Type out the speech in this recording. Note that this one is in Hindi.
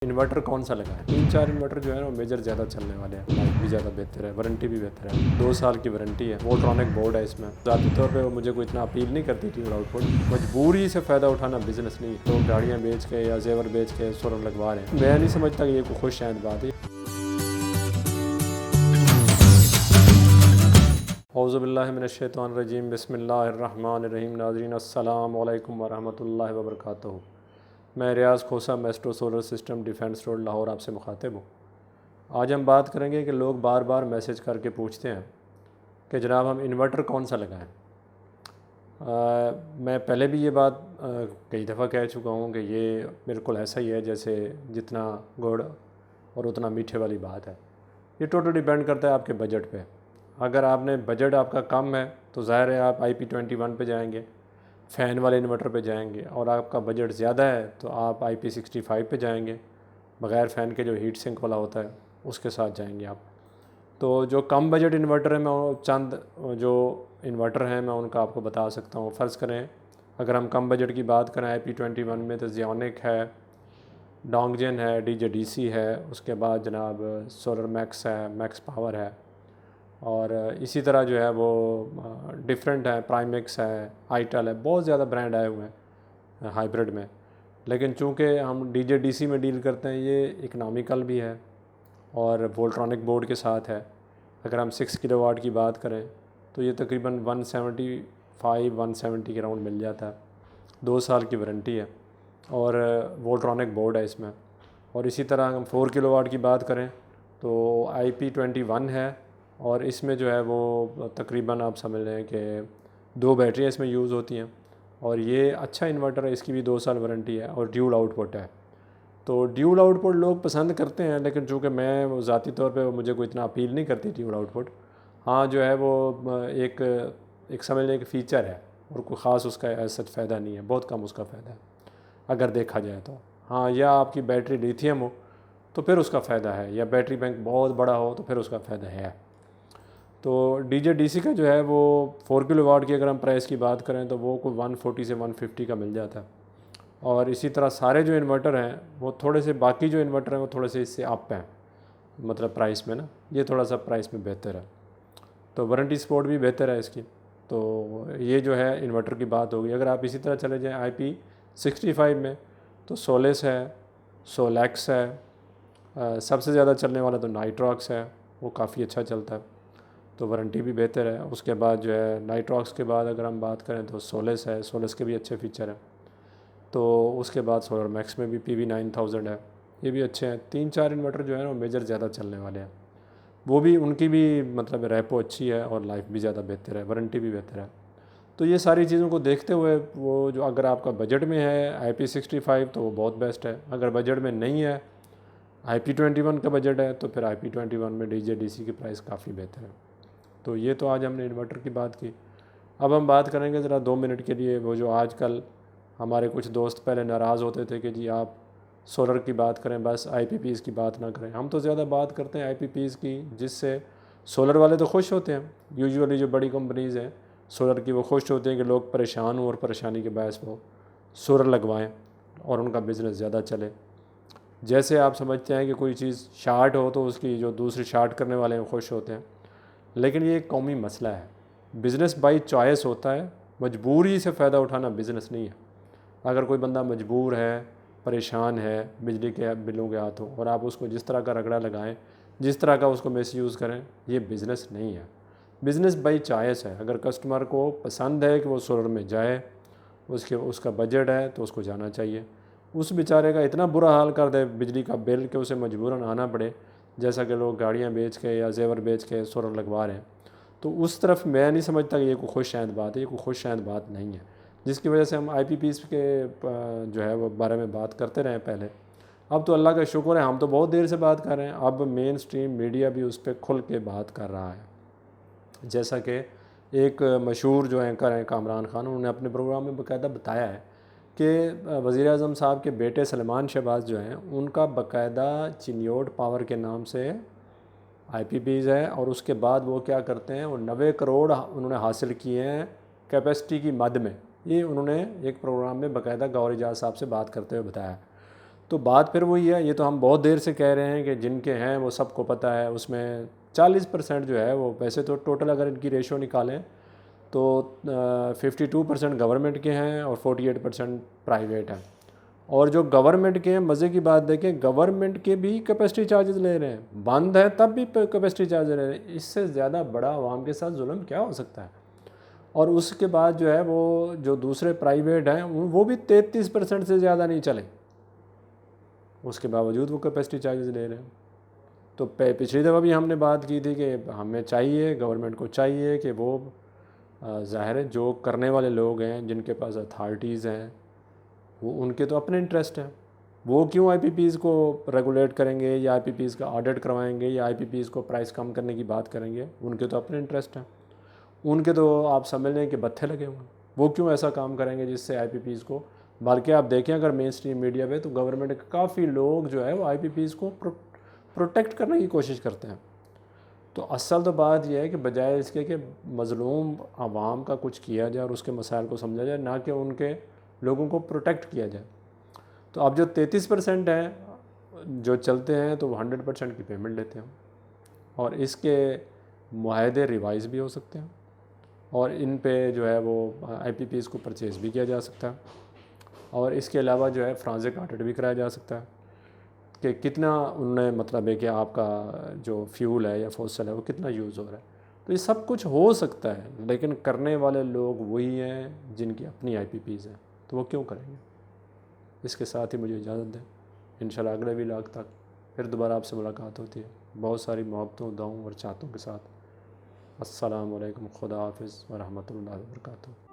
इन्वर्टर कौन सा लगा है? 3-4 इन्वर्टर जो है ना मेजर ज़्यादा चलने वाले हैं। लाइफ भी ज़्यादा बेहतर है, वारंटी भी बेहतर है। 2 साल की वारंटी है। वोल्ट्रॉनिक बोर्ड है इसमें। ज़ाती तौर पे वो मुझे कोई इतना अपील नहीं करती थी आउटपुट। मजबूरी से फ़ायदा उठाना बिजनेस नहीं है। लोग गाड़ियाँ बेच के या जेवर बेच के सोलर लगवा रहे हैं। मैं नहीं समझता कि ये कोई खुश शायद बात है। औज़ुबिल्लाहिमिनश्शैतानिर्रजीम बिस्मिल्लाहिर्रहमानिर्रहीम। नाज़रीन अस्सलाम वालेकुम वरहमतुल्लाहि वबरकातुहू। मैं Riaz Khosa Maestro solar system defence road Lahore आपसे मुखातिब हूँ। आज हम बात करेंगे कि लोग बार बार मैसेज करके पूछते हैं कि जनाब हम इन्वर्टर कौन सा लगाएं। मैं पहले भी ये बात कई दफ़ा कह चुका हूँ कि ये बिल्कुल ऐसा ही है जैसे जितना गुड़ और उतना मीठे वाली बात है। ये टोटल डिपेंड करता है आपके बजट पे। अगर आपने बजट आपका कम है तो ज़ाहिर है आप IP21 पे जाएंगे, फ़ैन वाले इन्वर्टर पे जाएंगे, और आपका बजट ज़्यादा है तो आप IP65 पे जाएंगे, बग़ैर फ़ैन के जो हीट सिंक वाला होता है उसके साथ जाएंगे आप। तो जो कम बजट इन्वर्टर है मैं चंद जो इन्वर्टर हैं मैं उनका आपको बता सकता हूँ। फ़र्ज़ करें अगर हम कम बजट की बात करें IP21 में तो ज़ियोनिक है, डोंगजन है, DJDC है, उसके बाद जनाब सोलर मैक्स है, मैक्स पावर है, और इसी तरह जो है वो डिफरेंट है, प्राइमेक्स है, आईटेल है, बहुत ज़्यादा ब्रांड आए हुए हैं हाइब्रिड में। लेकिन चूँकि हम DJDC में डील करते हैं ये इकनॉमिकल भी है और वोल्ट्रॉनिक बोर्ड के साथ है। अगर हम 6 किलोवाट की बात करें तो ये तकरीबन 170 के राउंड मिल जाता है। 2 साल की वारंटी है और वोल्ट्रॉनिक बोर्ड है इसमें। और इसी तरह हम 4 किलोवाट की बात करें तो IP21 है और इसमें जो है वो तकरीबन आप समझ लें कि 2 बैटरियाँ इसमें यूज़ होती हैं और ये अच्छा इन्वर्टर है। इसकी भी 2 साल वारंटी है और ड्यूल आउटपुट है। तो ड्यूल आउटपुट लोग पसंद करते हैं, लेकिन चूँकि मैं ज़ाती तौर पे मुझे कोई इतना अपील नहीं करती ड्यूल आउटपुट। हाँ जो है वो एक समझ लें एक फ़ीचर है और कोई ख़ास उसका ऐसा फ़ायदा नहीं है, बहुत कम उसका फ़ायदा है अगर देखा जाए तो। हाँ, या आपकी बैटरी लिथियम हो तो फिर उसका फ़ायदा है, या बैटरी बैंक बहुत बड़ा हो तो फिर उसका फ़ायदा है। तो DJDC का जो है वो 4 किलोवाट की अगर हम प्राइस की बात करें तो वो कोई 140 से 150 का मिल जाता है। और इसी तरह सारे जो इन्वर्टर हैं वो थोड़े से, बाकी जो इन्वर्टर हैं वो थोड़े से इससे अप हैं, मतलब प्राइस में ना, ये थोड़ा सा प्राइस में बेहतर है। तो वारंटी सपोर्ट भी बेहतर है इसकी। तो ये जो है इन्वर्टर की बात होगी। अगर आप इसी तरह चले जाएँ IP65 में तो सोलेस है, सोलैक्स है, सबसे ज़्यादा चलने वाला तो नाइट्रॉक्स है, वो काफ़ी अच्छा चलता है, तो वारंटी भी बेहतर है। उसके बाद जो है नाइट्रॉक्स के बाद अगर हम बात करें तो सोलेस है, सोलेस के भी अच्छे फ़ीचर हैं। तो उसके बाद सोलर मैक्स में भी PV9000 है, ये भी अच्छे हैं। 3-4 इन्वर्टर जो है ना मेजर ज़्यादा चलने वाले हैं, वो भी उनकी भी मतलब रेपो अच्छी है और लाइफ भी ज़्यादा बेहतर है, वारंटी भी बेहतर है। तो ये सारी चीज़ों को देखते हुए वो जो अगर आपका बजट में है IP65 तो वो बहुत बेस्ट है। अगर बजट में नहीं है, IP21 का बजट है, तो फिर IP21 में DJDC की प्राइस काफ़ी बेहतर है। तो ये तो आज हमने इन्वर्टर की बात की। अब हम बात करेंगे ज़रा 2 मिनट के लिए वो जो आजकल हमारे कुछ दोस्त पहले नाराज़ होते थे कि जी आप सोलर की बात करें बस, IPPs की बात ना करें। हम तो ज़्यादा बात करते हैं IPPs की, जिससे सोलर वाले तो खुश होते हैं। यूजुअली जो बड़ी कंपनीज़ हैं सोलर की वो खुश होते हैं कि लोग परेशान हों और परेशानी के बायस वो सोलर लगवाएं और उनका बिज़नेस ज़्यादा चले। जैसे आप समझते हैं कि कोई चीज़ शार्ट हो तो उसकी जो दूसरी शार्ट करने वाले हैं खुश होते हैं, लेकिन ये एक कौमी मसला है। बिज़नेस बाई चॉइस होता है, मजबूरी से फ़ायदा उठाना बिज़नेस नहीं है। अगर कोई बंदा मजबूर है, परेशान है बिजली के बिलों के हाथों, और आप उसको जिस तरह का रगड़ा लगाएं, जिस तरह का उसको मिसयूज़ करें, ये बिज़नेस नहीं है। बिज़नेस बाई चॉइस है। अगर कस्टमर को पसंद है कि वो सोलर में जाए, उसका बजट है तो उसको जाना चाहिए। उस बेचारे का इतना बुरा हाल कर दे बिजली का बिल कि उसे मजबूरन आना पड़े, जैसा कि लोग गाड़ियाँ बेच के या जेवर बेच के सोलर लगवा रहे हैं, तो उस तरफ मैं नहीं समझता कि ये कोई खुशआइंद बात है। ये कोई खुशआइंद बात नहीं है, जिसकी वजह से हम IPPs के जो है वो बारे में बात करते रहे पहले। अब तो अल्लाह का शुक्र है हम तो बहुत देर से बात कर रहे हैं, अब मेन स्ट्रीम मीडिया भी उस पर खुल के बात कर रहा है। जैसा कि एक मशहूर जो एंकर हैं कामरान खान, उन्होंने अपने प्रोग्राम में बाकायदा बताया है कि वज़ीर-ए-आज़म साहब के बेटे सलमान शहबाज जो हैं उनका बाकायदा चिन्योट पावर के नाम से IPPs है, और उसके बाद वो क्या करते हैं, वो 90 करोड़ उन्होंने हासिल किए हैं कैपेसिटी की मद में। ये उन्होंने एक प्रोग्राम में बाकायदा गौहर एजाज साहब से बात करते हुए बताया। तो बात फिर वही है, ये तो हम बहुत देर से कह रहे हैं कि जिनके हैं वो सबको पता है, उसमें 40% जो है वो, वैसे तो टोटल अगर इनकी रेशो निकालें तो 52% गवर्नमेंट के हैं और 48% प्राइवेट हैं। और जो गवर्नमेंट के हैं, मज़े की बात देखें, गवर्नमेंट के भी कैपेसिटी चार्जेस ले रहे हैं, बंद है तब भी कैपेसिटी चार्जेस ले रहे हैं। इससे ज़्यादा बड़ा आवाम के साथ जुल्म क्या हो सकता है। और उसके बाद जो है वो जो दूसरे प्राइवेट हैं वो भी 33% से ज़्यादा नहीं चले, उसके बावजूद वो कैपेसिटी चार्जेस ले रहे हैं। तो पिछली दफ़ा भी हमने बात की थी कि हमें चाहिए, गवर्नमेंट को चाहिए कि वो ज़ाहिर है जो करने वाले लोग हैं, जिनके पास अथॉरिटीज़ हैं, वो उनके तो अपने इंटरेस्ट हैं। वो क्यों आईपीपीज़ को रेगुलेट करेंगे या आईपीपीज़ का ऑडिट करवाएंगे या आईपीपीज़ को प्राइस कम करने की बात करेंगे, उनके तो अपने इंटरेस्ट हैं। उनके तो आप समझ लें कि बत्थे लगे हुए हैं। वो क्यों ऐसा काम करेंगे जिससे आईपीपीज़ को, बल्कि आप देखें अगर मेन स्ट्रीम मीडिया पे तो गवर्नमेंट के काफ़ी लोग जो है वो आईपीपीज़ को प्रोटेक्ट करने की कोशिश करते हैं। तो असल तो बात यह है कि बजाय इसके कि मज़लूम आवाम का कुछ किया जाए और उसके मसाइल को समझा जाए, ना कि उनके लोगों को प्रोटेक्ट किया जाए। तो अब जो 33% हैं जो चलते हैं तो वो 100% की पेमेंट लेते हैं, और इसके मुआहदे रिवाइज़ भी हो सकते हैं, और इन पे जो है वो आईपीपीज़ को परचेज़ भी किया जा सकता है। और इसके अलावा जो है फ्रांजिक ऑडिट भी कराया जा सकता है कि कितना उनने, मतलब है कि आपका जो फ्यूल है या फॉसिल है वो कितना यूज़ हो रहा है। तो ये सब कुछ हो सकता है, लेकिन करने वाले लोग वही हैं जिनकी अपनी आईपीपीज़ हैं, तो वो क्यों करेंगे। इसके साथ ही मुझे इजाज़त दें, इंशाल्लाह अगले व्लॉग तक फिर दोबारा आपसे मुलाकात होती है, बहुत सारी मोहब्बतों, दुआओं और चाहतों के साथ। अस्सलाम वालेकुम, खुदा हाफिज़ व रहमतुल्लाहि व बरकातुहू।